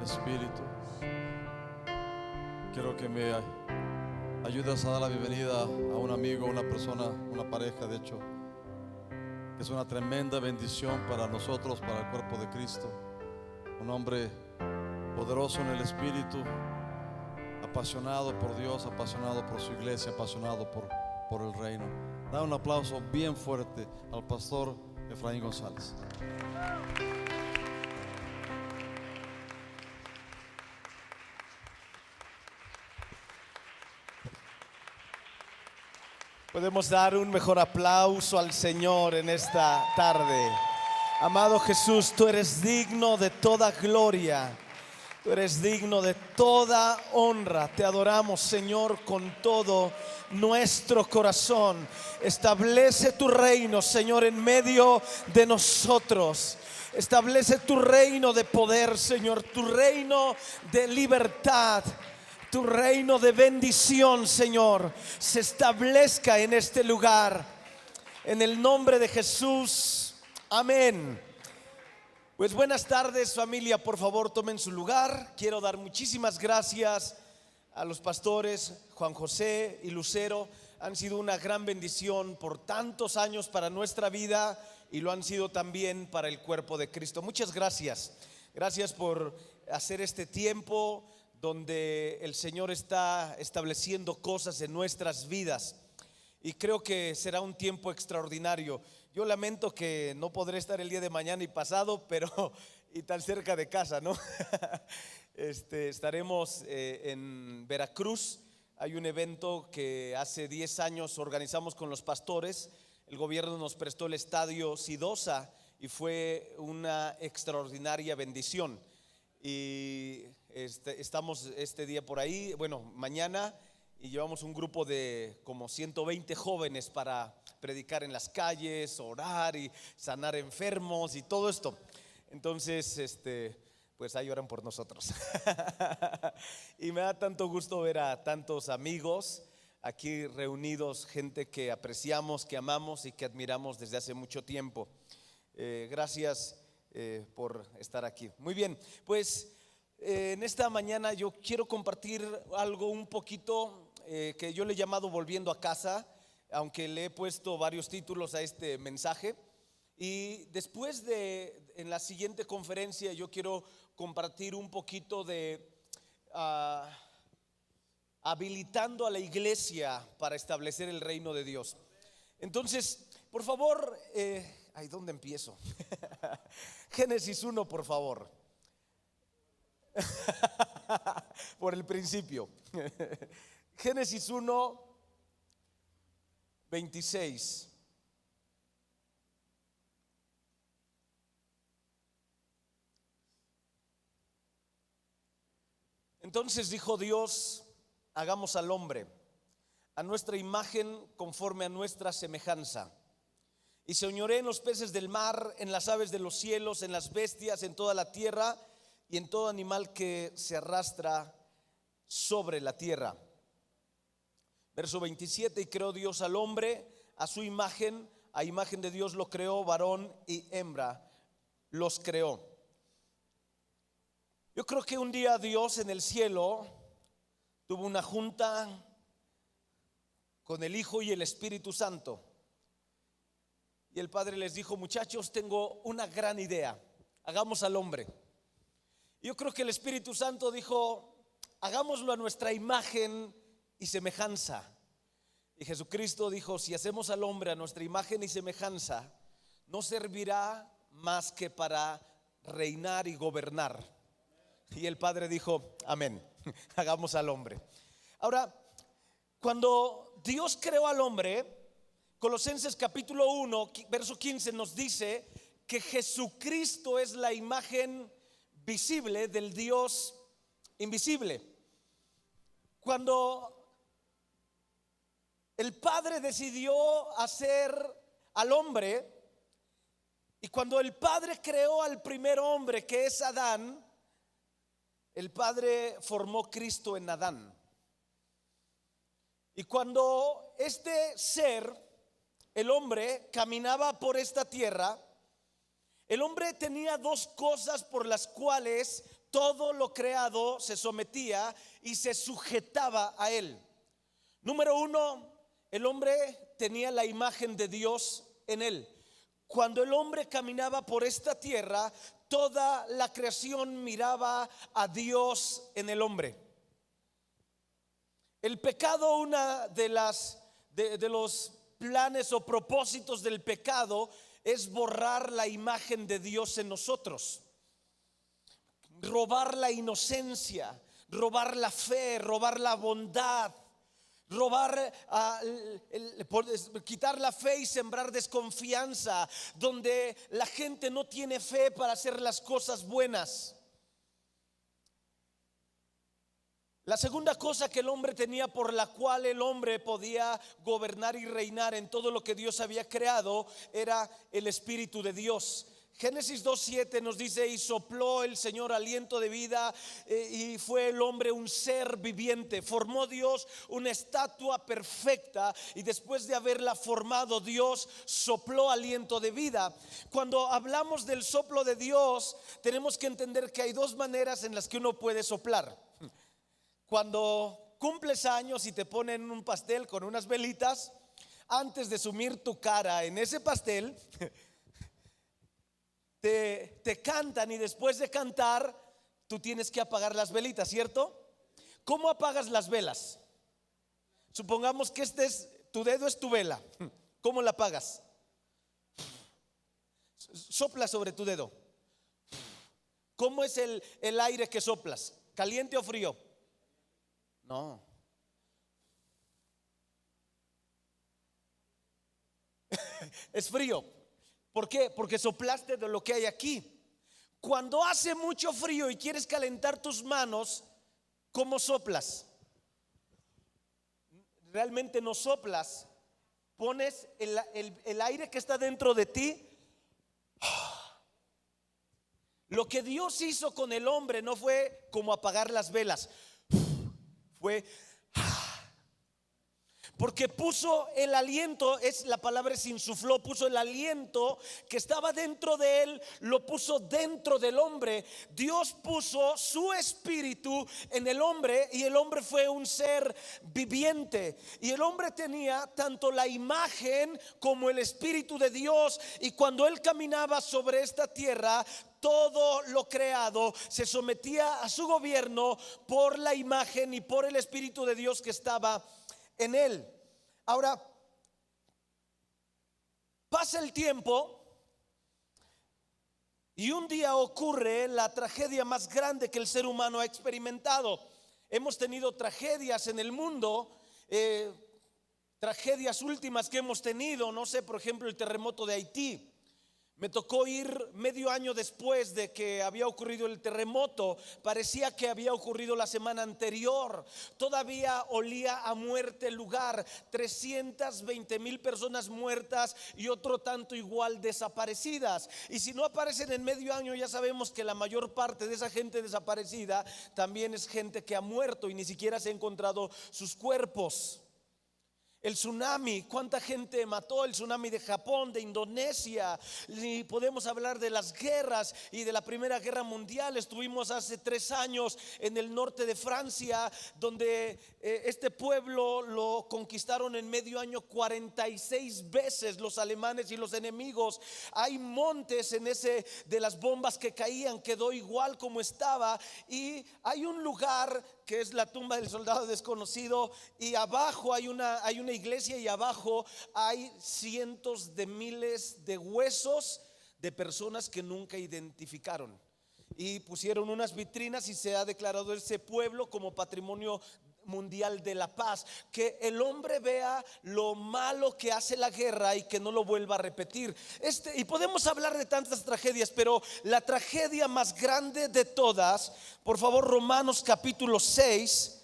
Espíritu, quiero que me ayudes a dar la bienvenida a un amigo, a una persona, una pareja, de hecho, que es una tremenda bendición para nosotros, para el cuerpo de Cristo. Un hombre poderoso en el Espíritu, apasionado por Dios, apasionado por su iglesia, apasionado por el reino. Da un aplauso bien fuerte al pastor Efraín González. Podemos dar un mejor aplauso al Señor en esta tarde. Amado Jesús, tú eres digno de toda gloria, tú eres digno de toda honra. Te adoramos, Señor, con todo nuestro corazón. Establece tu reino, Señor, en medio de nosotros. Establece tu reino de poder, Señor, tu reino de libertad. Tu reino de bendición, Señor, se establezca en este lugar. En el nombre de Jesús, amén. Pues buenas tardes, familia, por favor tomen su lugar. Quiero dar muchísimas gracias a los pastores Juan José y Lucero. Han sido una gran bendición por tantos años para nuestra vida y lo han sido también para el cuerpo de Cristo. Muchas gracias. Gracias por hacer este tiempo donde el Señor está estableciendo cosas en nuestras vidas, y creo que será un tiempo extraordinario. Yo lamento que no podré estar el día de mañana y pasado, pero y tan cerca de casa, ¿no? Estaremos en Veracruz. Hay un evento que hace 10 años organizamos con los pastores. El gobierno nos prestó el estadio Sidosa y fue una extraordinaria bendición. Y estamos este día por ahí, bueno, mañana, y llevamos un grupo de como 120 jóvenes para predicar en las calles, orar y sanar enfermos y todo esto. Entonces, pues ahí oran por nosotros. Y me da tanto gusto ver a tantos amigos aquí reunidos, gente que apreciamos, que amamos y que admiramos desde hace mucho tiempo. Gracias por estar aquí. Muy bien, pues en esta mañana yo quiero compartir algo un poquito que yo le he llamado Volviendo a Casa, aunque le he puesto varios títulos a este mensaje. Y después en la siguiente conferencia yo quiero compartir un poquito de habilitando a la iglesia para establecer el reino de Dios. Entonces, por favor, ¿dónde empiezo? Génesis 1, por favor. Por el principio. Génesis 1, 26. Entonces dijo Dios: hagamos al hombre a nuestra imagen, conforme a nuestra semejanza, y señoree en los peces del mar, en las aves de los cielos, en las bestias, en toda la tierra y en todo animal que se arrastra sobre la tierra. Verso 27: y creó Dios al hombre a su imagen, a imagen de Dios lo creó, varón y hembra los creó. Yo creo que un día Dios en el cielo tuvo una junta con el Hijo y el Espíritu Santo, y el Padre les dijo: muchachos, tengo una gran idea, hagamos al hombre. Yo creo que el Espíritu Santo dijo: hagámoslo a nuestra imagen y semejanza. Y Jesucristo dijo: si hacemos al hombre a nuestra imagen y semejanza, no servirá más que para reinar y gobernar. Y el Padre dijo: amén, hagamos al hombre. Ahora, cuando Dios creó al hombre, Colosenses capítulo 1, verso 15 nos dice que Jesucristo es la imagen visible del Dios invisible. Cuando el Padre decidió hacer al hombre, y cuando el Padre creó al primer hombre, que es Adán, el Padre formó Cristo en Adán. Y cuando este ser, el hombre, caminaba por esta tierra, el hombre tenía dos cosas por las cuales todo lo creado se sometía y se sujetaba a él. Número uno, el hombre tenía la imagen de Dios en él. Cuando el hombre caminaba por esta tierra, toda la creación miraba a Dios en el hombre. El pecado, una de los planes o propósitos del pecado es borrar la imagen de Dios en nosotros, robar la inocencia, robar la fe, robar la bondad, robar, quitar la fe y sembrar desconfianza, donde la gente no tiene fe para hacer las cosas buenas. La segunda cosa que el hombre tenía, por la cual el hombre podía gobernar y reinar en todo lo que Dios había creado, era el Espíritu de Dios. Génesis 2:7 nos dice: y sopló el Señor aliento de vida, y fue el hombre un ser viviente. Formó Dios una estatua perfecta, y después de haberla formado, Dios sopló aliento de vida. Cuando hablamos del soplo de Dios, tenemos que entender que hay dos maneras en las que uno puede soplar. Cuando cumples años y te ponen un pastel con unas velitas, antes de sumir tu cara en ese pastel, te cantan, y después de cantar tú tienes que apagar las velitas, ¿cierto? ¿Cómo apagas las velas? Supongamos que tu dedo es tu vela. ¿Cómo la apagas? Sopla sobre tu dedo. ¿Cómo es el aire que soplas? ¿Caliente o frío? No. Es frío. ¿Por qué? Porque soplaste de lo que hay aquí. Cuando hace mucho frío y quieres calentar tus manos, ¿cómo soplas? Realmente no soplas. Pones el aire que está dentro de ti. Lo que Dios hizo con el hombre no fue como apagar las velas, fue porque puso el aliento, la palabra es insufló, puso el aliento que estaba dentro de él, lo puso dentro del hombre. Dios puso su espíritu en el hombre, y el hombre fue un ser viviente, y el hombre tenía tanto la imagen como el espíritu de Dios. Y cuando él caminaba sobre esta tierra, todo lo creado se sometía a su gobierno por la imagen y por el espíritu de Dios que estaba en él. Ahora, pasa el tiempo y un día ocurre la tragedia más grande que el ser humano ha experimentado. Hemos tenido tragedias en el mundo, tragedias últimas que hemos tenido, no sé, por ejemplo, el terremoto de Haití. Me tocó ir medio año después de que había ocurrido el terremoto. Parecía que había ocurrido la semana anterior. Todavía olía a muerte el lugar. 320,000 personas muertas y otro tanto igual desaparecidas. Y si no aparecen en medio año, ya sabemos que la mayor parte de esa gente desaparecida también es gente que ha muerto y ni siquiera se han encontrado sus cuerpos. El tsunami, cuánta gente mató el tsunami de Japón, de Indonesia. Y podemos hablar de las guerras y de la Primera Guerra Mundial. Estuvimos hace 3 años en el norte de Francia, donde este pueblo lo conquistaron en medio año 46 veces los alemanes y los enemigos. Hay montes en ese, de las bombas que caían, quedó igual como estaba. Y hay un lugar que es la tumba del soldado desconocido, y abajo hay una iglesia, y abajo hay cientos de miles de huesos de personas que nunca identificaron. Y pusieron unas vitrinas y se ha declarado ese pueblo como patrimonio mundial de la paz. Que el hombre vea lo malo que hace la guerra y que no lo vuelva a repetir. Y podemos hablar de tantas tragedias, pero la tragedia más grande de todas, por favor, Romanos capítulo 6.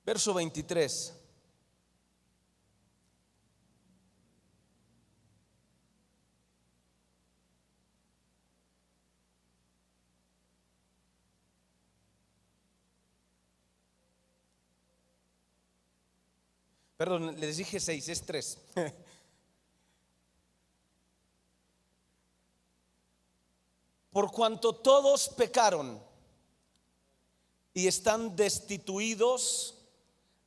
Verso 23. Perdón, les dije 6, es 3. Por cuanto todos pecaron y están destituidos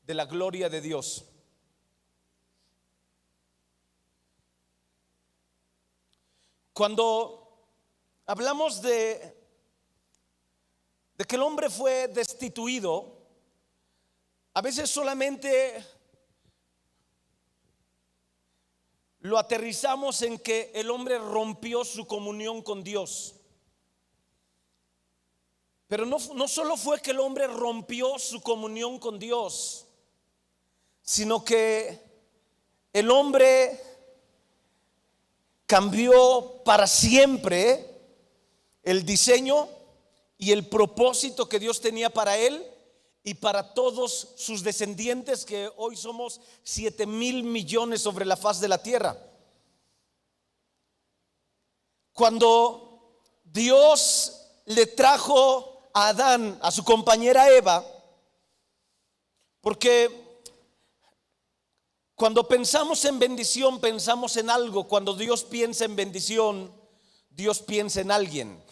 de la gloria de Dios. Cuando hablamos de que el hombre fue destituido, a veces solamente lo aterrizamos en que el hombre rompió su comunión con Dios. Pero no solo fue que el hombre rompió su comunión con Dios, sino que el hombre cambió para siempre el diseño y el propósito que Dios tenía para él y para todos sus descendientes, que hoy somos 7,000 millones sobre la faz de la tierra. Cuando Dios le trajo a Adán, a su compañera Eva, porque cuando pensamos en bendición, pensamos en algo. Cuando Dios piensa en bendición, Dios piensa en alguien.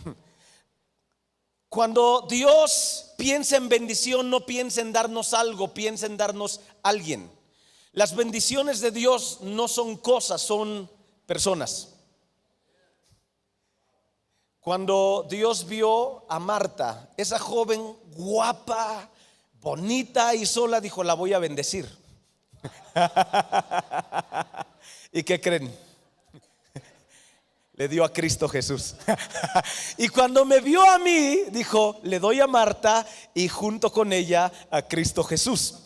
Cuando Dios piensa en bendición, no piensa en darnos algo, piensa en darnos alguien. Las bendiciones de Dios no son cosas, son personas. Cuando Dios vio a Marta, esa joven guapa, bonita y sola, dijo: la voy a bendecir. ¿Y qué creen? Le dio a Cristo Jesús. Y cuando me vio a mí, dijo: le doy a Marta y junto con ella a Cristo Jesús.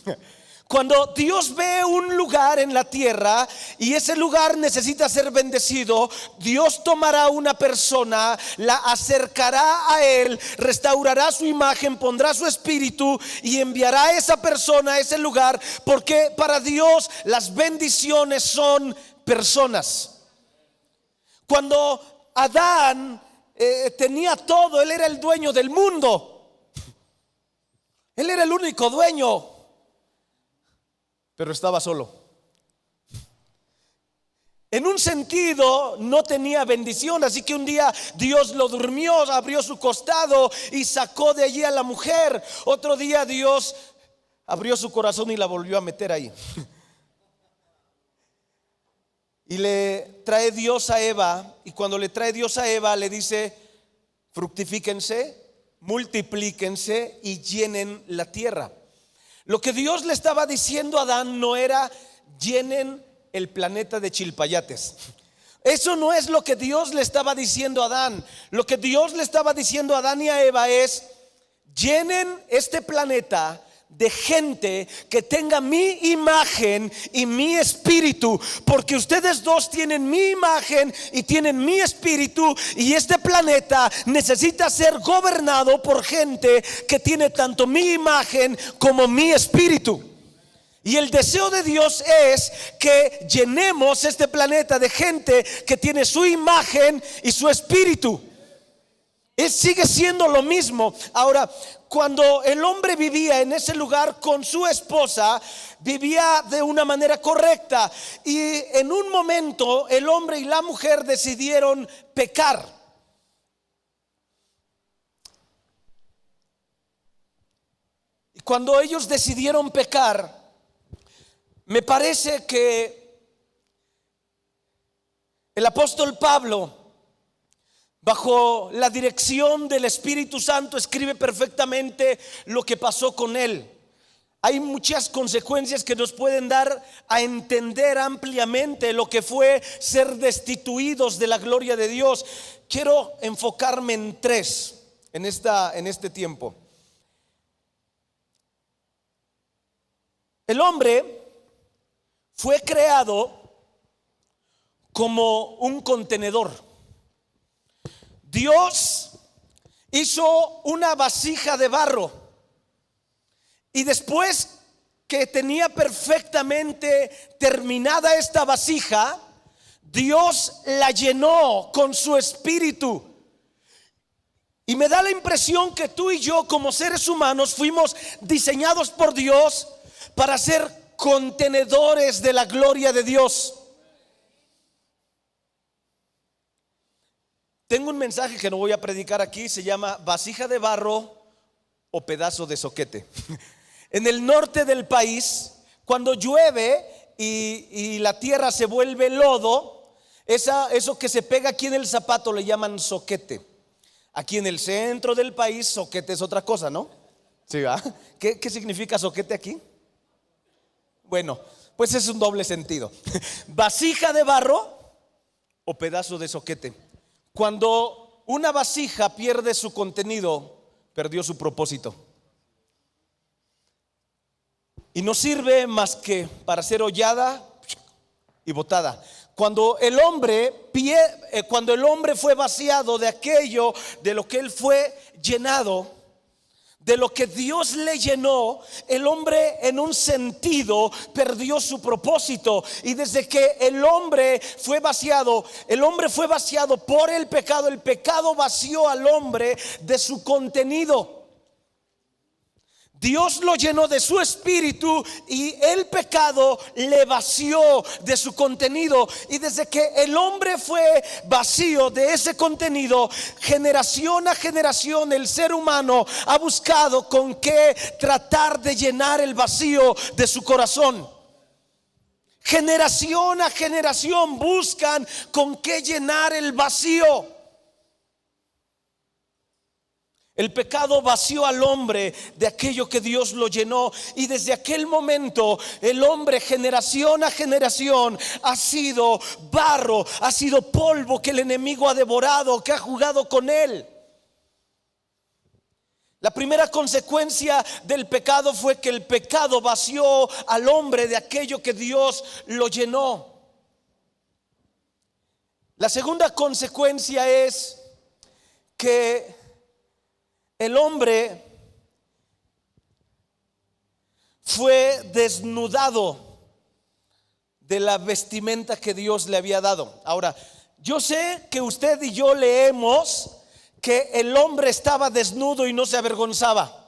Cuando Dios ve un lugar en la tierra y ese lugar necesita ser bendecido, Dios tomará una persona, la acercará a él, restaurará su imagen, pondrá su espíritu y enviará a esa persona a ese lugar, porque para Dios las bendiciones son personas. Cuando Adán tenía todo, él era el dueño del mundo, él era el único dueño, pero estaba solo. En un sentido no tenía bendición, así que un día Dios lo durmió, abrió su costado y sacó de allí a la mujer. Otro día Dios abrió su corazón y la volvió a meter ahí. Y le trae Dios a Eva, y cuando le trae Dios a Eva le dice: fructifíquense, multiplíquense y llenen la tierra. Lo que Dios le estaba diciendo a Adán no era: llenen el planeta de chilpayates. Eso no es lo que Dios le estaba diciendo a Adán. Lo que Dios le estaba diciendo a Adán y a Eva es: llenen este planeta de gente que tenga mi imagen y mi espíritu, porque ustedes dos tienen mi imagen y tienen mi espíritu, y este planeta necesita ser gobernado por gente que tiene tanto mi imagen como mi espíritu. Y el deseo de Dios es que llenemos este planeta de gente que tiene su imagen y su espíritu. Sigue siendo lo mismo. Ahora, cuando el hombre vivía en ese lugar con su esposa, vivía de una manera correcta, y en un momento el hombre y la mujer decidieron pecar. Y cuando ellos decidieron pecar, me parece que el apóstol Pablo, bajo la dirección del Espíritu Santo, escribe perfectamente lo que pasó con él. Hay muchas consecuencias que nos pueden dar a entender ampliamente lo que fue ser destituidos de la gloria de Dios. Quiero enfocarme en 3 en este tiempo. El hombre fue creado como un contenedor. Dios hizo una vasija de barro, y después que tenía perfectamente terminada esta vasija, Dios la llenó con su espíritu. Y me da la impresión que tú y yo, como seres humanos, fuimos diseñados por Dios para ser contenedores de la gloria de Dios. Tengo un mensaje que no voy a predicar aquí, se llama vasija de barro o pedazo de zoquete. En el norte del país, cuando llueve y la tierra se vuelve lodo, eso que se pega aquí en el zapato le llaman zoquete. Aquí en el centro del país, zoquete es otra cosa, ¿no? ¿Sí, va? ¿Qué significa zoquete aquí? Bueno, pues es un doble sentido. Vasija de barro o pedazo de zoquete. Cuando una vasija pierde su contenido, perdió su propósito. Y no sirve más que para ser hollada y botada. Cuando el hombre fue vaciado de aquello de lo que él fue llenado, de lo que Dios le llenó, el hombre en un sentido perdió su propósito. Y desde que el hombre fue vaciado por el pecado vació al hombre de su contenido. Dios lo llenó de su espíritu y el pecado le vació de su contenido. Y desde que el hombre fue vacío de ese contenido, generación a generación el ser humano ha buscado con qué tratar de llenar el vacío de su corazón. Generación a generación buscan con qué llenar el vacío. El pecado vació al hombre de aquello que Dios lo llenó. Y desde aquel momento el hombre, generación a generación, ha sido barro, ha sido polvo que el enemigo ha devorado, que ha jugado con él. La primera consecuencia del pecado fue que el pecado vació al hombre de aquello que Dios lo llenó. La segunda consecuencia es que el hombre fue desnudado de la vestimenta que Dios le había dado. Ahora, yo sé que usted y yo leemos que el hombre estaba desnudo y no se avergonzaba.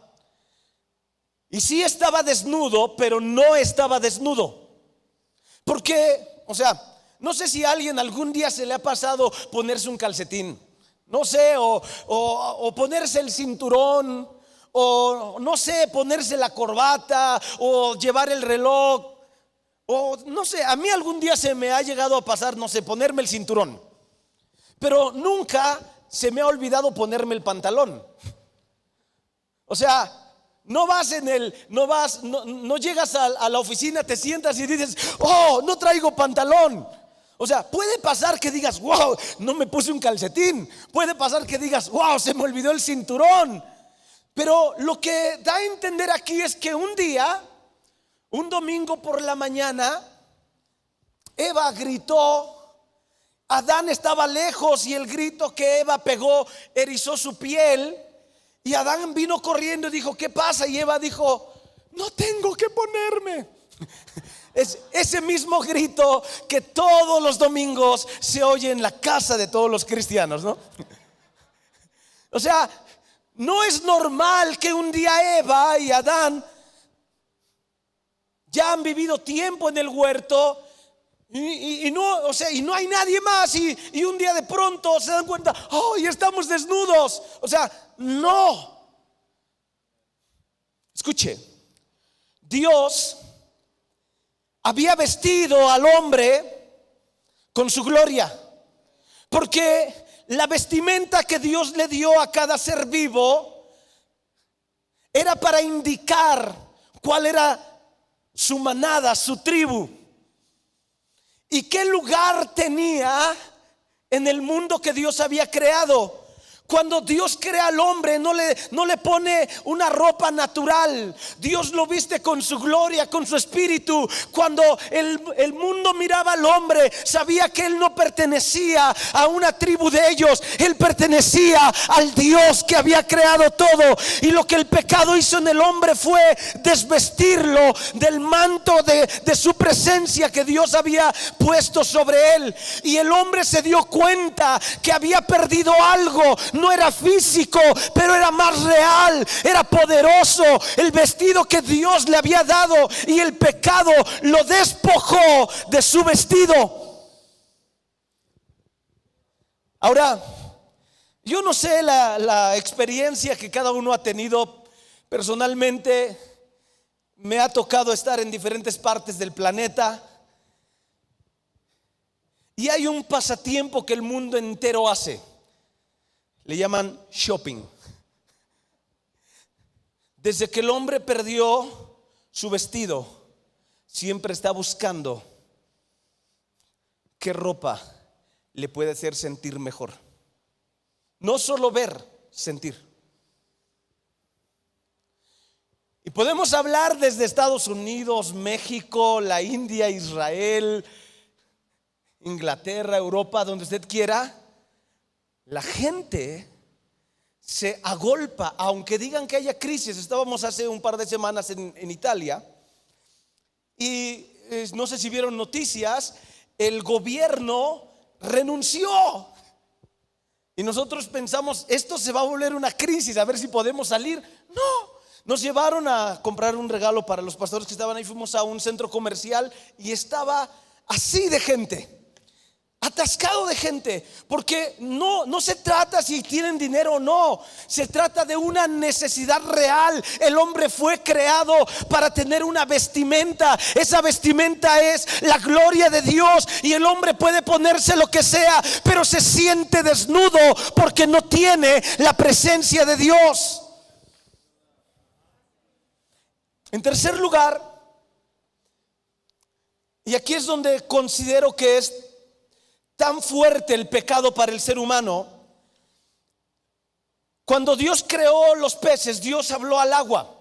Y sí estaba desnudo, pero no estaba desnudo. Porque, no sé si a alguien algún día se le ha pasado ponerse un calcetín. No sé, o ponerse el cinturón, o no sé, ponerse la corbata, o llevar el reloj, o no sé, a mí algún día se me ha llegado a pasar, no sé, ponerme el cinturón, pero nunca se me ha olvidado ponerme el pantalón. No llegas a la oficina, te sientas y dices, oh, no traigo pantalón. Puede pasar que digas, wow, no me puse un calcetín. Puede pasar que digas, wow, se me olvidó el cinturón. Pero lo que da a entender aquí es que un domingo por la mañana, Eva gritó. Adán estaba lejos y el grito que Eva pegó erizó su piel. Y Adán vino corriendo y dijo, ¿qué pasa? Y Eva dijo, no tengo que ponerme. Es ese mismo grito que todos los domingos se oye en la casa de todos los cristianos, ¿no? No es normal que un día Eva y Adán ya han vivido tiempo en el huerto y no hay nadie más y un día de pronto se dan cuenta, oh, y estamos desnudos. No. Escuche, Dios había vestido al hombre con su gloria, porque la vestimenta que Dios le dio a cada ser vivo era para indicar cuál era su manada, su tribu, y qué lugar tenía en el mundo que Dios había creado. Cuando Dios crea al hombre, no le pone una ropa natural. Dios lo viste con su gloria, con su espíritu. Cuando el mundo miraba al hombre, sabía que él no pertenecía a una tribu de ellos. Él pertenecía al Dios que había creado todo. Y lo que el pecado hizo en el hombre fue desvestirlo del manto de su presencia que Dios había puesto sobre él. Y el hombre se dio cuenta que había perdido algo. no era físico, pero era más real, era poderoso. El vestido que Dios le había dado, y el pecado lo despojó de su vestido. Ahora, yo no sé la experiencia que cada uno ha tenido. Personalmente me ha tocado estar en diferentes partes del planeta, y hay un pasatiempo que el mundo entero hace. Le llaman shopping. Desde que el hombre perdió su vestido, siempre está buscando qué ropa le puede hacer sentir mejor. No solo ver, sentir. Y podemos hablar desde Estados Unidos, México, la India, Israel, Inglaterra, Europa, donde usted quiera. La gente se agolpa, aunque digan que haya crisis. Estábamos hace un par de semanas en Italia, y no sé si vieron noticias, el gobierno renunció. Y nosotros pensamos, esto se va a volver una crisis, a ver si podemos salir. No, nos llevaron a comprar un regalo para los pastores que estaban ahí. Fuimos a un centro comercial y estaba así de gente, atascado de gente, porque no se trata si tienen dinero o no, se trata de una necesidad real. El hombre fue creado para tener una vestimenta. Esa vestimenta es la gloria de Dios, y el hombre puede ponerse lo que sea, pero se siente desnudo porque no tiene la presencia de Dios. En tercer lugar, y aquí es donde considero que es tan fuerte el pecado para el ser humano. Cuando Dios creó los peces, Dios habló al agua.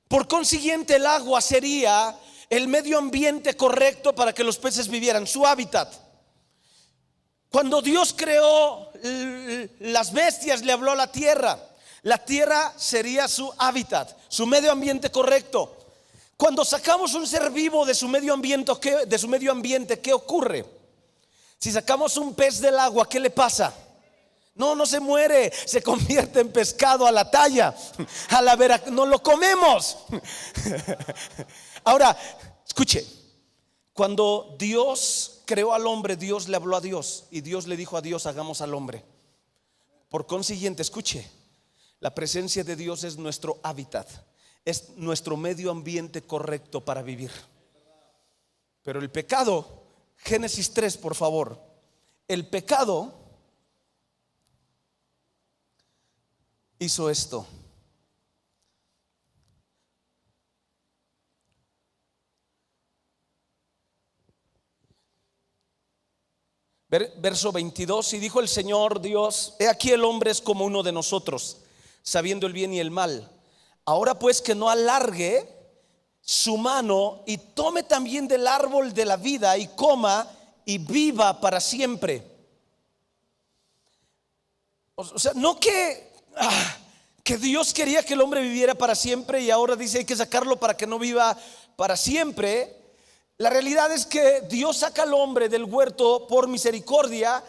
Por consiguiente, el agua sería el medio ambiente correcto para que los peces vivieran, su hábitat. Cuando Dios creó las bestias, le habló a la tierra. La tierra sería su hábitat, su medio ambiente correcto. Cuando sacamos un ser vivo de su medio ambiente, ¿qué ocurre? Si sacamos un pez del agua, ¿qué le pasa? No se muere, se convierte en pescado a la talla, no lo comemos. Ahora, escuche, cuando Dios creó al hombre, Dios le habló a Dios, y Dios le dijo a Dios: hagamos al hombre. Por consiguiente, escuche, la presencia de Dios es nuestro hábitat, es nuestro medio ambiente correcto para vivir. Pero el pecado, Génesis 3, por favor. El pecado hizo esto. Verso 22: y dijo el Señor Dios: he aquí el hombre es como uno de nosotros, sabiendo el bien y el mal. Ahora pues, que no alargue su mano y tome también del árbol de la vida y coma y viva para siempre. O sea, no que Dios quería que el hombre viviera para siempre y ahora dice hay que sacarlo para que no viva para siempre. La realidad es que Dios saca al hombre del huerto por misericordia,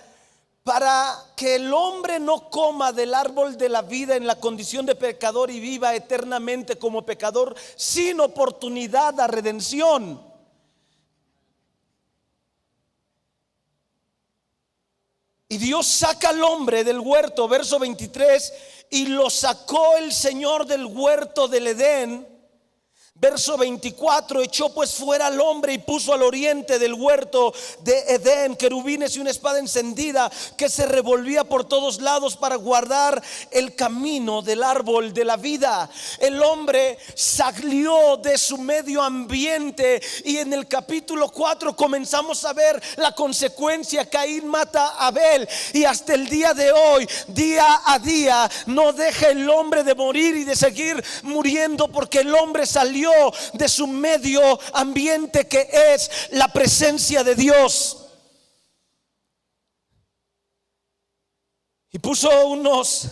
para que el hombre no coma del árbol de la vida en la condición de pecador y viva eternamente como pecador, sin oportunidad a redención. Y Dios saca al hombre del huerto, verso 23, y lo sacó el Señor del huerto del Edén. Verso 24: echó pues fuera al hombre y puso al oriente del huerto de Edén querubines y una espada encendida que se revolvía por todos lados para guardar el camino del árbol de la vida. El hombre salió de su medio ambiente, y en el capítulo 4 comenzamos a ver la consecuencia. Caín mata a Abel, y hasta el día de hoy, día a día, no deja el hombre de morir y de seguir muriendo, porque el hombre salió de su medio ambiente, que es la presencia de Dios. Y puso unos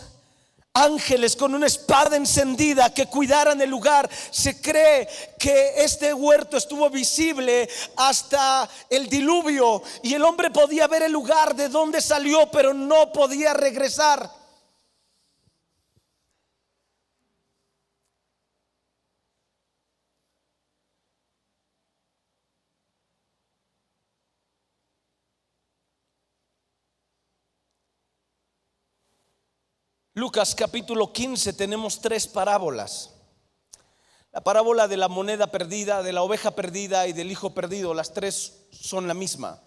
ángeles con una espada encendida que cuidaran el lugar. Se cree que este huerto estuvo visible hasta el diluvio y el hombre podía ver el lugar de donde salió, pero no podía regresar. Lucas capítulo 15 tenemos 3 parábolas. La parábola de la moneda perdida, de la oveja perdida y del hijo perdido. Las 3 son la misma.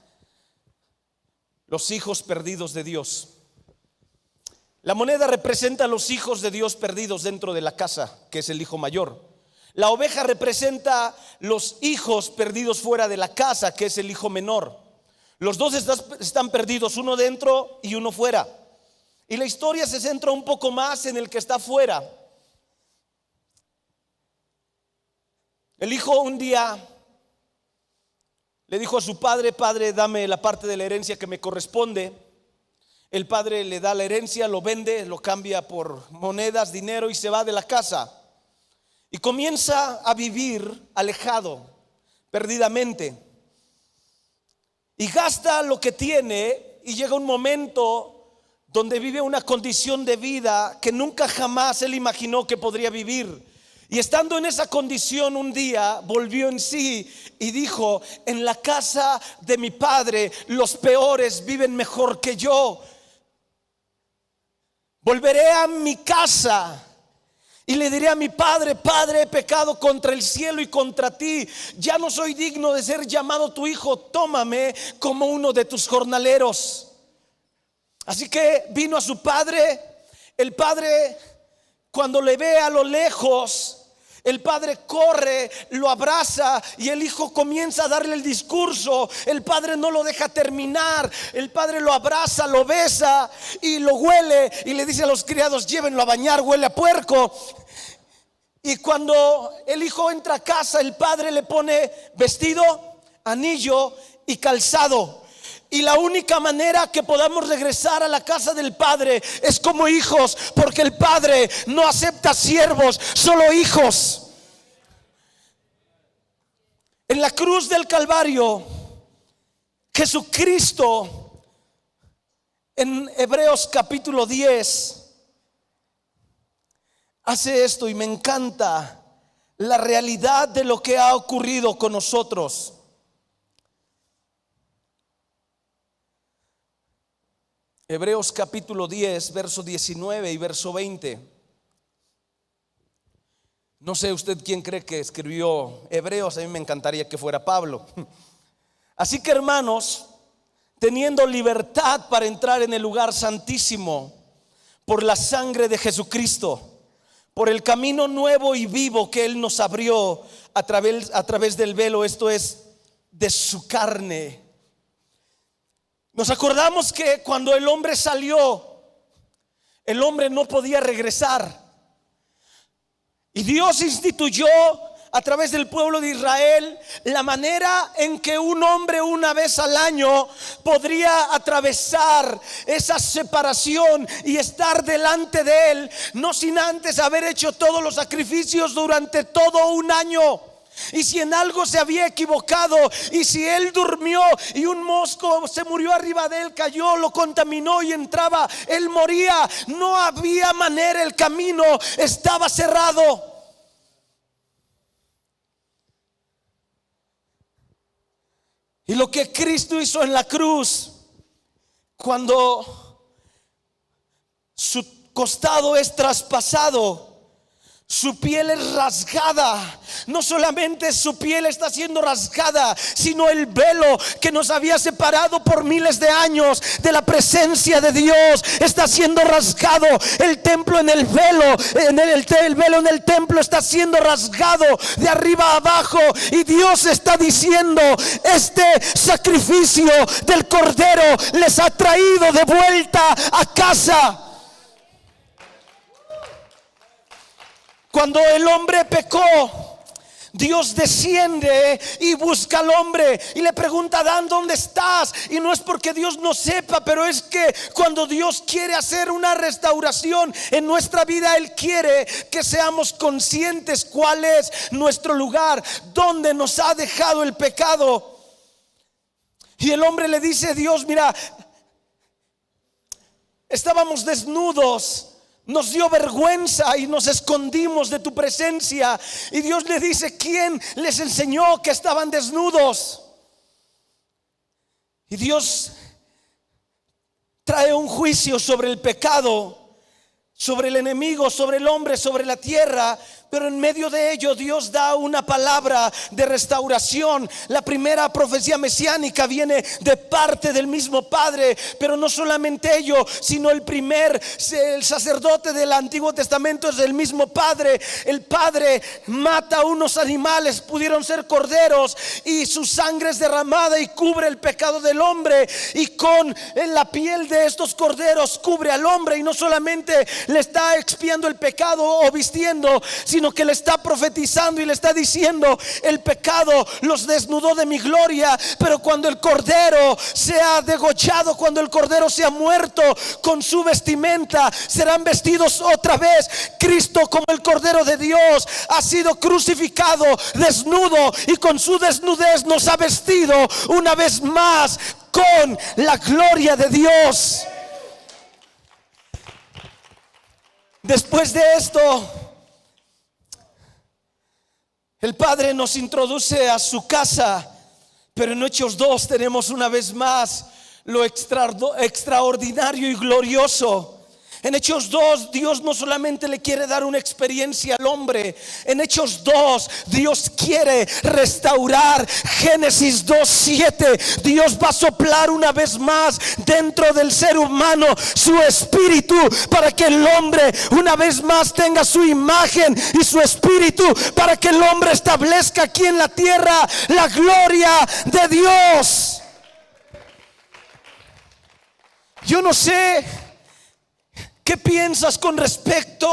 Los hijos perdidos de Dios. La moneda representa a los hijos de Dios perdidos dentro de la casa, que es el hijo mayor. La oveja representa los hijos perdidos fuera de la casa, que es el hijo menor. Los dos están perdidos, uno dentro y uno fuera. Y la historia se centra un poco más en el que está fuera. El hijo un día le dijo a su padre: Padre, dame la parte de la herencia que me corresponde. El padre le da la herencia, lo vende, lo cambia por monedas, dinero y se va de la casa. Y comienza a vivir alejado, perdidamente. Y gasta lo que tiene y llega un momento donde vive una condición de vida que nunca jamás él imaginó que podría vivir. Y estando en esa condición un día volvió en sí y dijo: en la casa de mi padre los peores viven mejor que yo. Volveré a mi casa y le diré a mi padre: Padre, he pecado contra el cielo y contra ti. Ya no soy digno de ser llamado tu hijo. Tómame como uno de tus jornaleros. Así que vino a su padre. El padre, cuando le ve a lo lejos, el padre corre, lo abraza y el hijo comienza a darle el discurso. El padre no lo deja terminar. El padre lo abraza, lo besa y lo huele y le dice a los criados: llévenlo a bañar, huele a puerco. Y cuando el hijo entra a casa, el padre le pone vestido, anillo y calzado. Y la única manera que podamos regresar a la casa del Padre es como hijos, porque el Padre no acepta siervos, solo hijos. En la cruz del Calvario, Jesucristo, en Hebreos capítulo 10, hace esto y me encanta la realidad de lo que ha ocurrido con nosotros. Hebreos capítulo 10, verso 19 y verso 20. No sé usted quién cree que escribió Hebreos. A mí me encantaría que fuera Pablo. Así que, hermanos, teniendo libertad para entrar en el lugar santísimo por la sangre de Jesucristo, por el camino nuevo y vivo que Él nos abrió a través del velo, esto es, de su carne. Nos acordamos que cuando el hombre salió, el hombre no podía regresar. Y Dios instituyó a través del pueblo de Israel la manera en que un hombre una vez al año podría atravesar esa separación y estar delante de Él, no sin antes haber hecho todos los sacrificios durante todo un año. Y si en algo se había equivocado, y si él durmió y un mosco se murió arriba de él, cayó, lo contaminó y entraba, él moría. No había manera, el camino estaba cerrado. Y lo que Cristo hizo en la cruz, cuando su costado es traspasado, su piel es rasgada. No solamente su piel está siendo rasgada, sino el velo que nos había separado por miles de años de la presencia de Dios está siendo rasgado. El templo en el velo, el velo en el templo está siendo rasgado de arriba a abajo. Y Dios está diciendo: este sacrificio del Cordero les ha traído de vuelta a casa. Cuando el hombre pecó, Dios desciende y busca al hombre y le pregunta: Adán, ¿dónde estás? Y no es porque Dios no sepa, pero es que cuando Dios quiere hacer una restauración en nuestra vida, Él quiere que seamos conscientes cuál es nuestro lugar, dónde nos ha dejado el pecado. Y el hombre le dice: Dios, mira, estábamos desnudos, nos dio vergüenza y nos escondimos de tu presencia. Y Dios le dice: ¿quién les enseñó que estaban desnudos? Y Dios trae un juicio sobre el pecado, sobre el enemigo, sobre el hombre, sobre la tierra. Pero en medio de ello Dios da una palabra de restauración. La primera profecía mesiánica viene de parte del mismo Padre. Pero no solamente ello, sino el sacerdote del Antiguo Testamento es el mismo Padre. El Padre mata unos animales, pudieron ser corderos, y su sangre es derramada y cubre el pecado del hombre. Y con la piel de estos corderos cubre al hombre. Y no solamente le está expiando el pecado o vistiendo, sino que le está profetizando y le está diciendo: el pecado los desnudó de mi gloria, pero cuando el cordero sea degollado, cuando el cordero sea muerto, con su vestimenta serán vestidos otra vez. Cristo, como el cordero de Dios, ha sido crucificado desnudo, y con su desnudez nos ha vestido una vez más con la gloria de Dios. Después de esto, el Padre nos introduce a su casa. Pero en Hechos 2 tenemos una vez más lo extraordinario y glorioso. En Hechos 2 Dios no solamente le quiere dar una experiencia al hombre. En Hechos 2 Dios quiere restaurar. Génesis 2:7, Dios va a soplar una vez más dentro del ser humano su espíritu, para que el hombre una vez más tenga su imagen y su espíritu, para que el hombre establezca aquí en la tierra la gloria de Dios. Yo no sé ¿qué piensas con respecto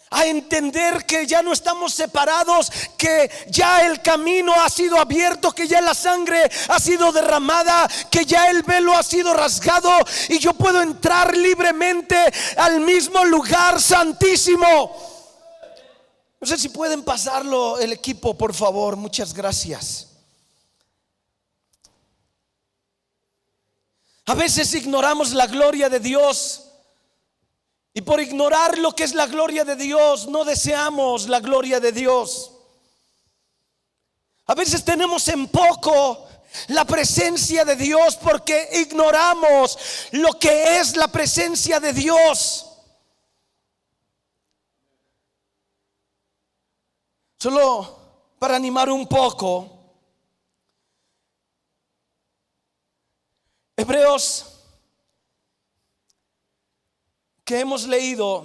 a entender que ya no estamos separados, que ya el camino ha sido abierto, que ya la sangre ha sido derramada, que ya el velo ha sido rasgado y yo puedo entrar libremente al mismo lugar santísimo? No sé si pueden pasarlo el equipo, por favor. Muchas gracias. A veces ignoramos la gloria de Dios. Y por ignorar lo que es la gloria de Dios, no deseamos la gloria de Dios. A veces tenemos en poco la presencia de Dios porque ignoramos lo que es la presencia de Dios. Solo para animar un poco, Hebreos, que hemos leído,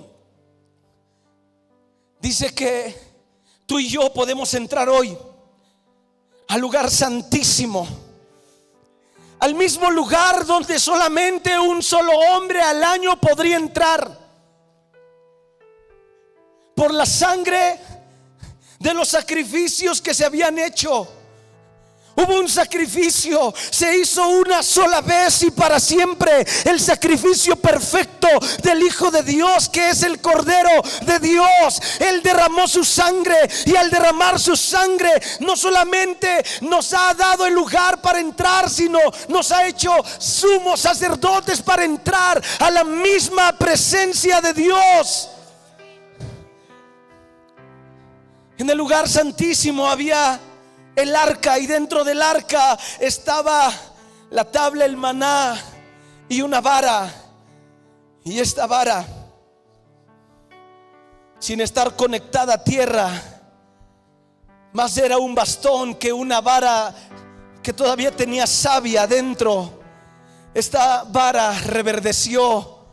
dice que tú y yo podemos entrar hoy al lugar santísimo, al mismo lugar donde solamente un solo hombre al año podría entrar, por la sangre de los sacrificios que se habían hecho. Hubo un sacrificio, se hizo una sola vez y para siempre, el sacrificio perfecto del Hijo de Dios, que es el Cordero de Dios. Él derramó su sangre, y al derramar su sangre no solamente nos ha dado el lugar para entrar, sino nos ha hecho sumos sacerdotes para entrar a la misma presencia de Dios. En el lugar santísimo había el arca, y dentro del arca estaba la tabla, el maná y una vara. Y esta vara, sin estar conectada a tierra, más era un bastón que una vara que todavía tenía savia dentro. Esta vara reverdeció,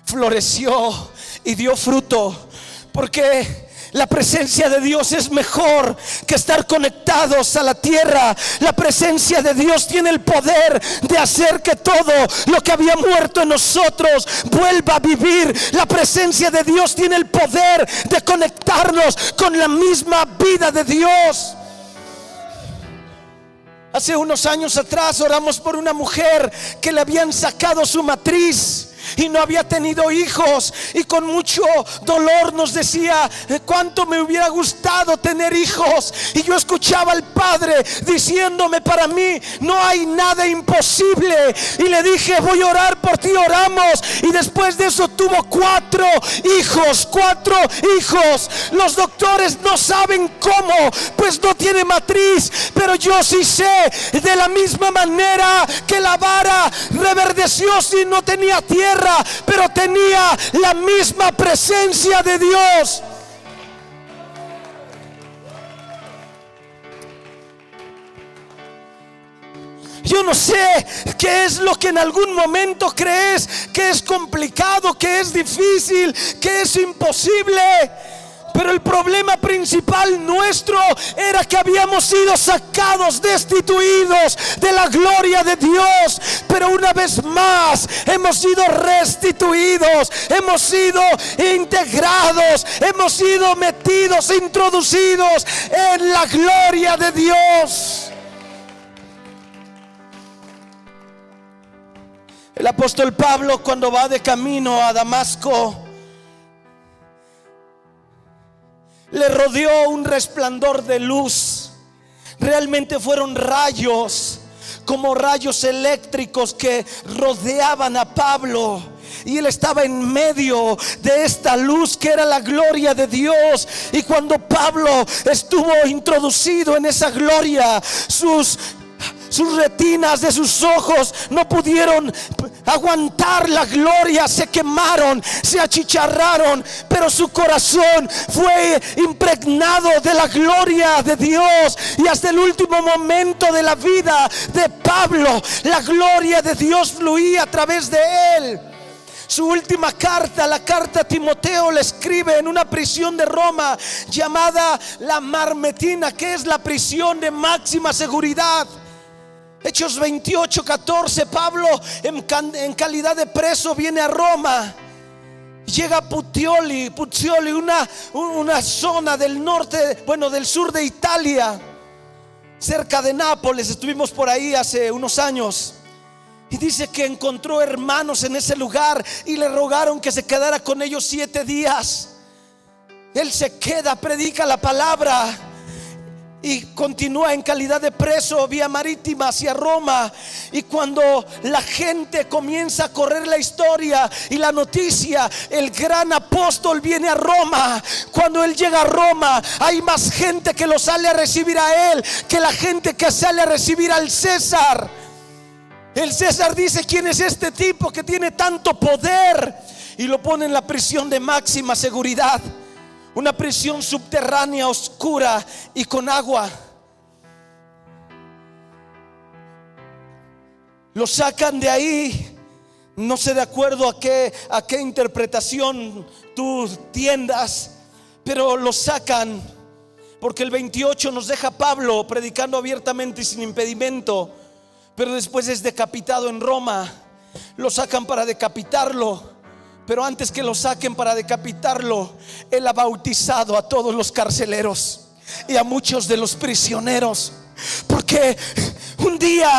floreció y dio fruto, porque La presencia de Dios es mejor que estar conectados a la tierra. La presencia de Dios tiene el poder de hacer que todo lo que había muerto en nosotros vuelva a vivir. La presencia de Dios tiene el poder de conectarnos con la misma vida de Dios. Hace unos años atrás oramos por una mujer que le habían sacado su matriz y no había tenido hijos, y con mucho dolor nos decía cuánto me hubiera gustado tener hijos. Y yo escuchaba al Padre diciéndome: para mí no hay nada imposible. Y le dije: voy a orar por ti. Oramos, y después de eso tuvo 4 hijos. Los doctores no saben cómo, pues no tiene matriz, pero yo sí sé. De la misma manera que la vara reverdeció si no tenía tierra, pero tenía la misma presencia de Dios. Yo no sé qué es lo que en algún momento crees que es complicado, que es difícil, que es imposible. Pero el problema principal nuestro era que habíamos sido sacados, destituidos de la gloria de Dios. Pero una vez más hemos sido restituidos, hemos sido integrados, hemos sido metidos, introducidos en la gloria de Dios. El apóstol Pablo, cuando va de camino a Damasco, le rodeó un resplandor de luz. Realmente fueron rayos, como rayos eléctricos, que rodeaban a Pablo. Y él estaba en medio de esta luz que era la gloria de Dios. Y cuando Pablo estuvo introducido en esa gloria, sus retinas de sus ojos no pudieron aguantar la gloria, se quemaron, se achicharraron, pero su corazón fue impregnado de la gloria de Dios. Y hasta el último momento de la vida de Pablo, la gloria de Dios fluía a través de él. Su última carta, la carta a Timoteo, la escribe en una prisión de Roma llamada la Marmetina, que es la prisión de máxima seguridad. Hechos 28:14, Pablo en calidad de preso viene a Roma. Llega a Puteoli, una zona del norte, del sur de Italia, cerca de Nápoles. Estuvimos por ahí hace unos años. Y dice que encontró hermanos en ese lugar y le rogaron que se quedara con ellos 7 días. Él se queda, predica la palabra y continúa en calidad de preso vía marítima hacia Roma. Y cuando la gente comienza a correr la historia y la noticia, el gran apóstol viene a Roma. Cuando él llega a Roma, hay más gente que lo sale a recibir a él que la gente que sale a recibir al César. El César dice: ¿quién es este tipo que tiene tanto poder? Y lo pone en la prisión de máxima seguridad. Una prisión subterránea, oscura y con agua. Lo sacan de ahí. No sé de acuerdo a qué interpretación tú tiendas, pero lo sacan porque el 28 nos deja Pablo predicando abiertamente y sin impedimento. Pero después es decapitado en Roma. Lo sacan para decapitarlo. Pero antes que lo saquen para decapitarlo, él ha bautizado a todos los carceleros y a muchos de los prisioneros. Porque un día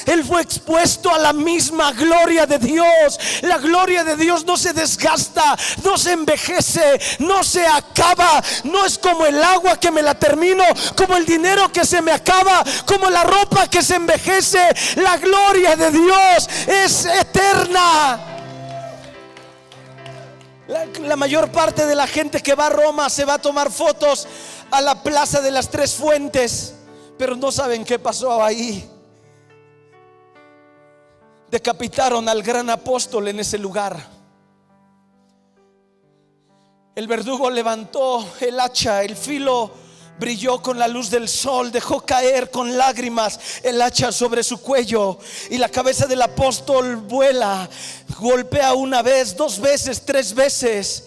él fue expuesto a la misma gloria de Dios. La gloria de Dios no se desgasta, no se envejece, no se acaba. No es como el agua que me la termino, como el dinero que se me acaba, como la ropa que se envejece. La gloria de Dios es eterna. La mayor parte de la gente que va a Roma se va a tomar fotos a la plaza de las 3 fuentes, pero no saben qué pasó ahí. Decapitaron al gran apóstol en ese lugar. El verdugo levantó el hacha, el filo brilló con la luz del sol, dejó caer con lágrimas el hacha sobre su cuello, y la cabeza del apóstol vuela, golpea una vez, 2 veces, 3 veces,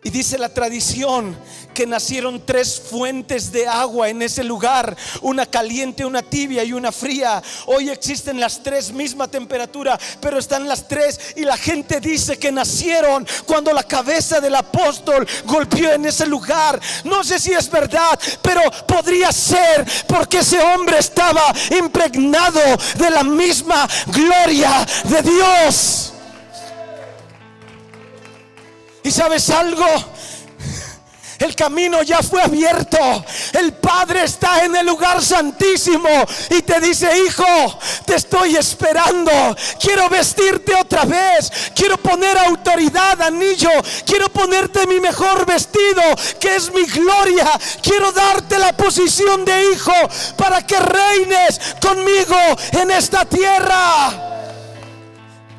Y dice la tradición que nacieron 3 fuentes de agua en ese lugar, una caliente, una tibia y una fría. Hoy existen las 3, misma temperatura, pero están las 3, y la gente dice que nacieron cuando la cabeza del apóstol golpeó en ese lugar. No sé si es verdad, pero podría ser porque ese hombre estaba impregnado de la misma gloria de Dios. ¿Y sabes algo? El camino ya fue abierto. El Padre está en el lugar santísimo y te dice: hijo, te estoy esperando. Quiero vestirte otra vez. Quiero poner autoridad, anillo. Quiero ponerte mi mejor vestido, que es mi gloria. Quiero darte la posición de hijo para que reines conmigo en esta tierra.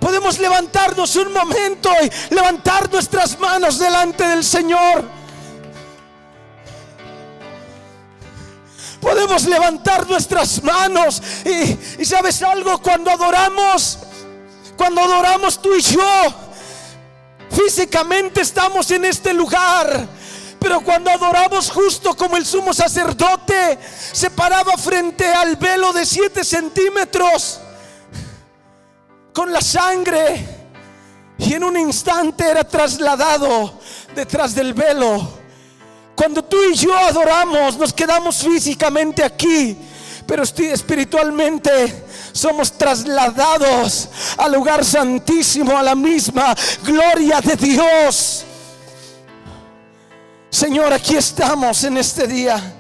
Podemos levantarnos un momento y levantar nuestras manos delante del Señor. Podemos levantar nuestras manos y ¿sabes algo? Cuando adoramos tú y yo, físicamente estamos en este lugar. Pero cuando adoramos, justo como el sumo sacerdote se paraba frente al velo de 7 centímetros con la sangre, y en un instante era trasladado detrás del velo. Cuando tú y yo adoramos, nos quedamos físicamente aquí, pero espiritualmente somos trasladados al lugar santísimo, a la misma gloria de Dios. Señor, aquí estamos en este día.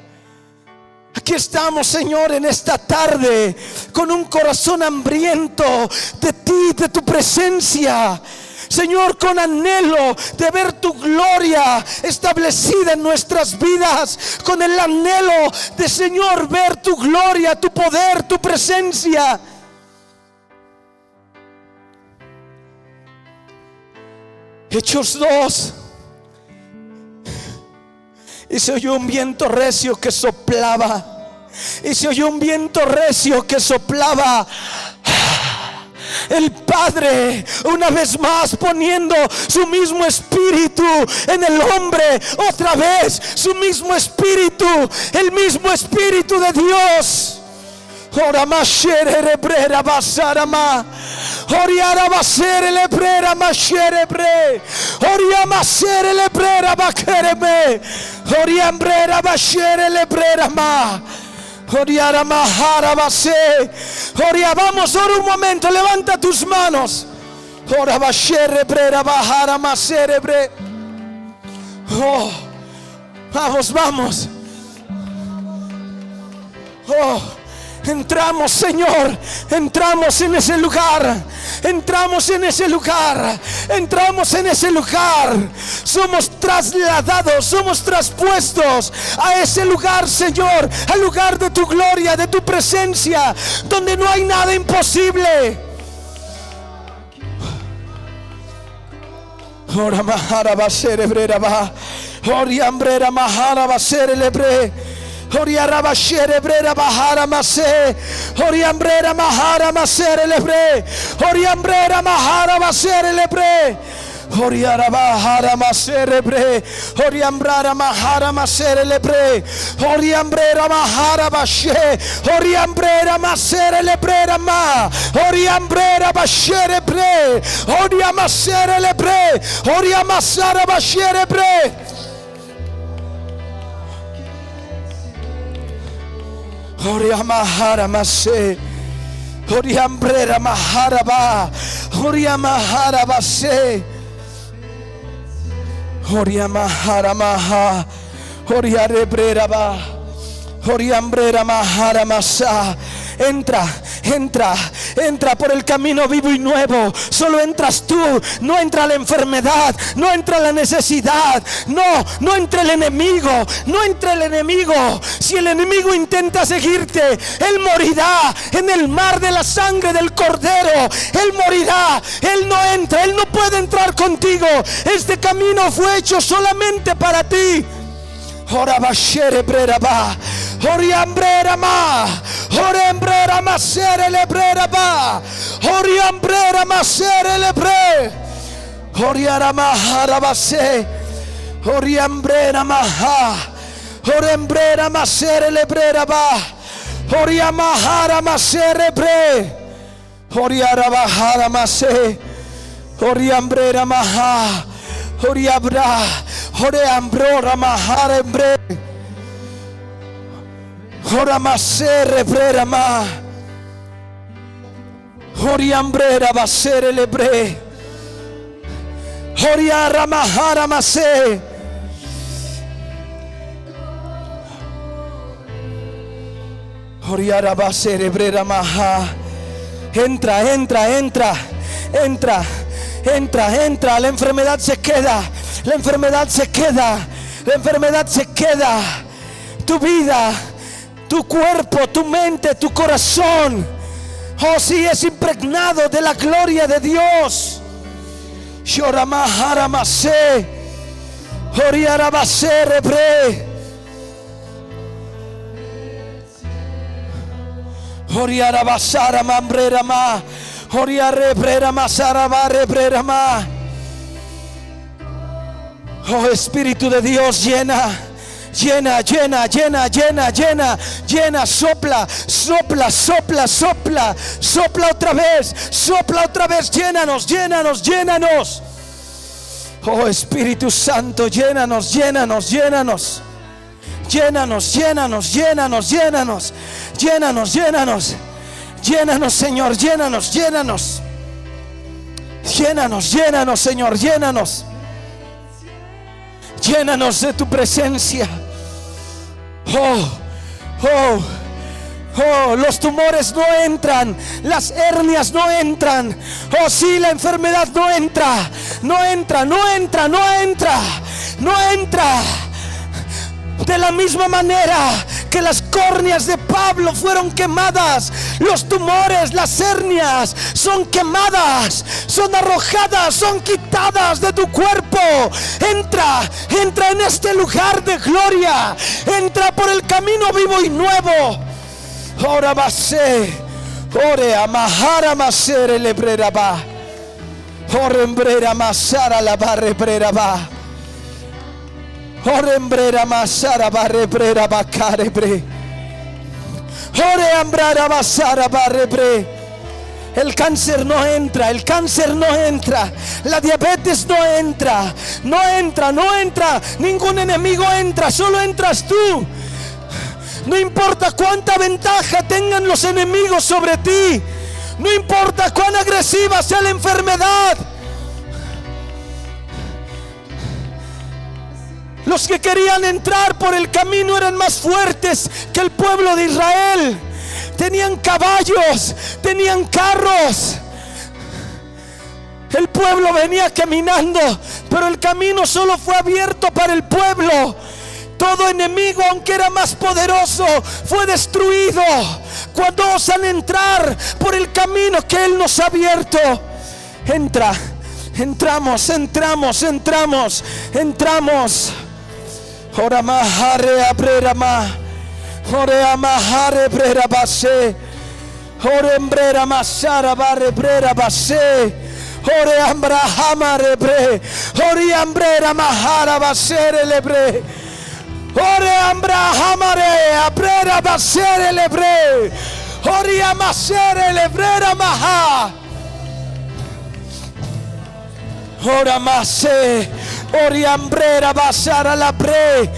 Aquí estamos, Señor, en esta tarde, con un corazón hambriento de ti, de tu presencia. Señor, con anhelo de ver tu gloria establecida en nuestras vidas, con el anhelo de, Señor, ver tu gloria, tu poder, tu presencia. Hechos 2. Y se oyó un viento recio que soplaba. Y se oyó un viento recio que soplaba. El Padre, una vez más, poniendo su mismo espíritu en el hombre. Otra vez, su mismo espíritu, el mismo espíritu de Dios. Ora mashere rebrera basarama. Oriara basere lebrera mashere bre. Oria masere lebrera bakereme. Oriambrera bashere lebrera ma. Oriara mahara base. Oria, vamos, ora un momento, levanta tus manos. Ora bashere brera bahara masere bre. Oh, vamos. Oh, entramos, Señor, entramos en ese lugar. Entramos en ese lugar. Entramos en ese lugar. Somos trasladados, somos traspuestos a ese lugar, Señor, al lugar de tu gloria, de tu presencia, donde no hay nada imposible. Ora mahara basere brera ba. Oriambrera mahara basere lebre. Oriara bashere brera bahara mase. Oriambrera mahara masere lebre. Oriambrera mahara basere lebre. Oriara bahara masere bre. Oriambrara mahara masere lebre. Oriambrera mahara bashe. Oriambrera masere lebrera ma. Oriambrera bashere bre. Oriamasere lebre. Oriamasara bashere bre. Oria mahara mase. Oriambrera mahara ba. Oria mahara base. Oria mahara maha. Oria rebrera ba. Oriambrera mahara masa. Entra por el camino vivo y nuevo. Solo entras tú. No entra la enfermedad, no entra la necesidad, no entra el enemigo. No entra el enemigo. Si el enemigo intenta seguirte, él morirá en el mar de la sangre del Cordero. Él morirá. Él no entra, él no puede entrar contigo. Este camino fue hecho solamente para ti. Ora bashere brera ba. Oriambrera ma. Oriambrera masere lebrera ba. Oriambrera masere lebre. Oriara mahara base. Oriambrera maha. Orembrera masere lebrera ba. Oriamahara masere bre. Oriara bajara mase. Oriambrera maha. Oriabra. Oreambrora mahara bre. Oramasere brera ma. Oriambrera basere lebre. Oriara mahara mase. Oriara basere brera maha. Entra. La enfermedad se queda. La enfermedad se queda. Tu vida, tu cuerpo, tu mente, tu corazón. Oh, sí, es impregnado de la gloria de Dios. Shoramahara-mase. Oriarabase-rebre. Oriarabasara-mambrera-ma. Oriarebrera-masara-barrebrera-ma. Oh, Espíritu de Dios, llena, sopla otra vez, llénanos. Oh, Espíritu Santo, llénanos, Señor, Señor, llénanos de tu presencia. Los tumores no entran, las hernias no entran. Oh, sí, la enfermedad no entra. De la misma manera que las córneas de Pablo fueron quemadas, los tumores, las hernias son quemadas, son arrojadas, son quitadas de tu cuerpo. Entra en este lugar de gloria. Entra por el camino vivo y nuevo. Ora base, ore amahara masere lebrera ba. Orembrera masara la barrebrera ba. Orembrera masara barrebrera ba carebre. Ore ambrara masara barrebre. El cáncer no entra, la diabetes no entra, ningún enemigo entra, solo entras tú. No importa cuánta ventaja tengan los enemigos sobre ti, no importa cuán agresiva sea la enfermedad. Los que querían entrar por el camino eran más fuertes que el pueblo de Israel. Tenían caballos, tenían carros. El pueblo venía caminando, pero el camino solo fue abierto para el pueblo. Todo enemigo, aunque era más poderoso, fue destruido cuando osan entrar por el camino que Él nos ha abierto. Entramos. Ora mahare abrera ma. Ore amahare brera base. Ore embrera masara barre brera base. Ore ambrahama rebre. Ore ambrera mahara basere lebre. Ore ambrahama re abrera basere lebre. Ore amasere lebrera maha. Ora mase. Oriambrera basara la bre.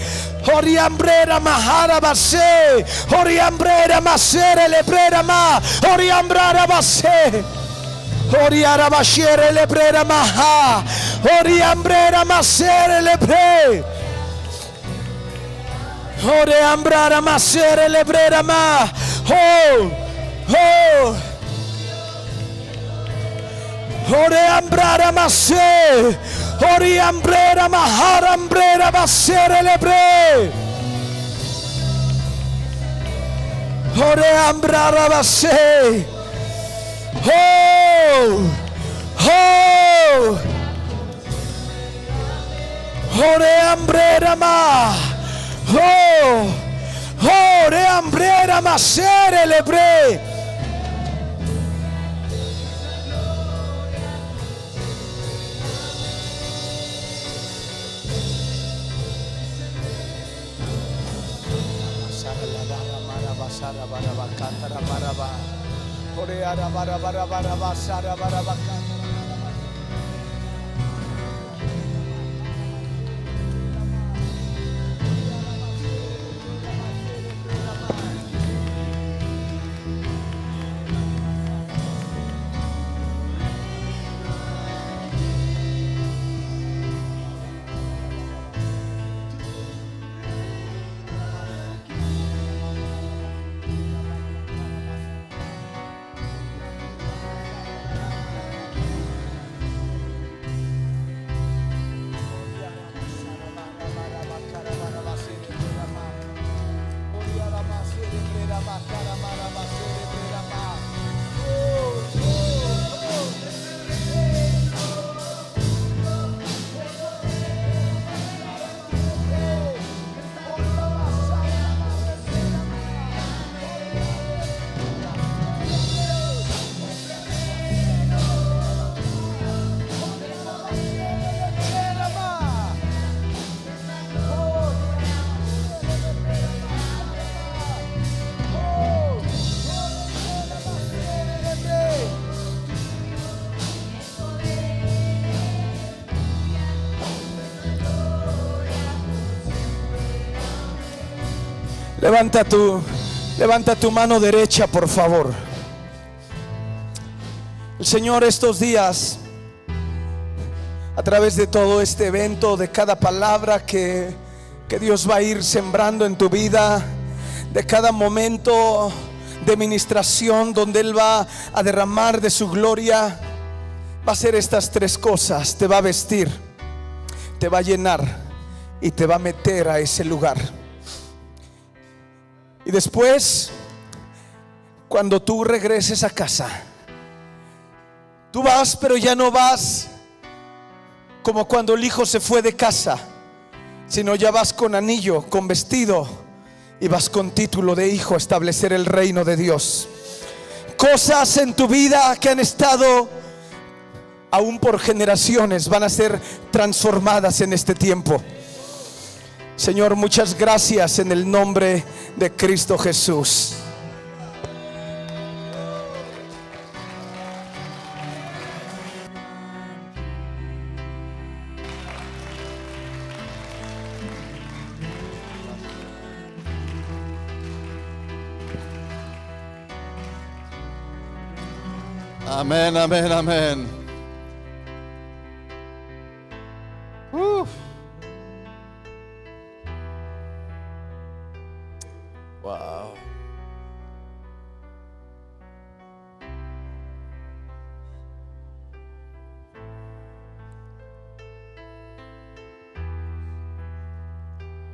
Oriambrera mahara base. Oriambrera masere lebrera ma. Oriambrara base. Oriara bashere lebrera maha. Oriambrera masere lebre. Oriambrara masere lebrera ma. Oriambrara masere. Oriambrera maharambrera basere lebre. Oriambrara base. Oriambrera ma. Oriambrera masere lebre. basara baraba katara baraba. Oreara barabara baraba sara baraba katara. Levanta tu mano derecha, por favor. El Señor estos días, a través de todo este evento, de cada palabra que Dios va a ir sembrando en tu vida, de cada momento de ministración donde Él va a derramar de su gloria, va a hacer estas tres cosas: te va a vestir, te va a llenar y te va a meter a ese lugar. Y después, cuando tú regreses a casa, tú vas, pero ya no vas como cuando el hijo se fue de casa, sino ya vas con anillo, con vestido, y vas con título de hijo a establecer el reino de Dios. Cosas en tu vida que han estado aún por generaciones van a ser transformadas en este tiempo. Señor, muchas gracias en el nombre de Cristo Jesús. Amén, amén, amén. Wow.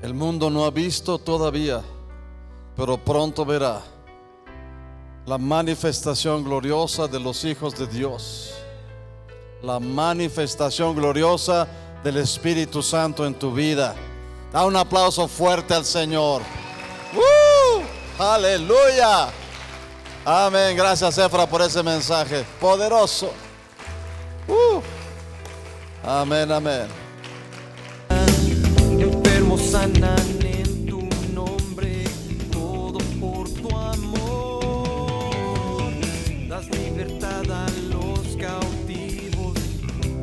El mundo no ha visto todavía, pero pronto verá la manifestación gloriosa de los hijos de Dios, la manifestación gloriosa del Espíritu Santo en tu vida. Da un aplauso fuerte al Señor. Aleluya. Amén. Gracias, Efra, por ese mensaje poderoso. Amén, amén. Enfermos sanan en tu nombre, todo por tu amor. Das libertad a los cautivos,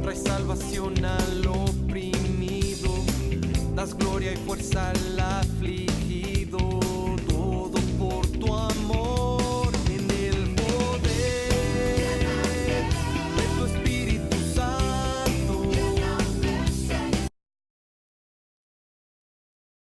traes salvación al oprimido, das gloria y fuerza al afligido.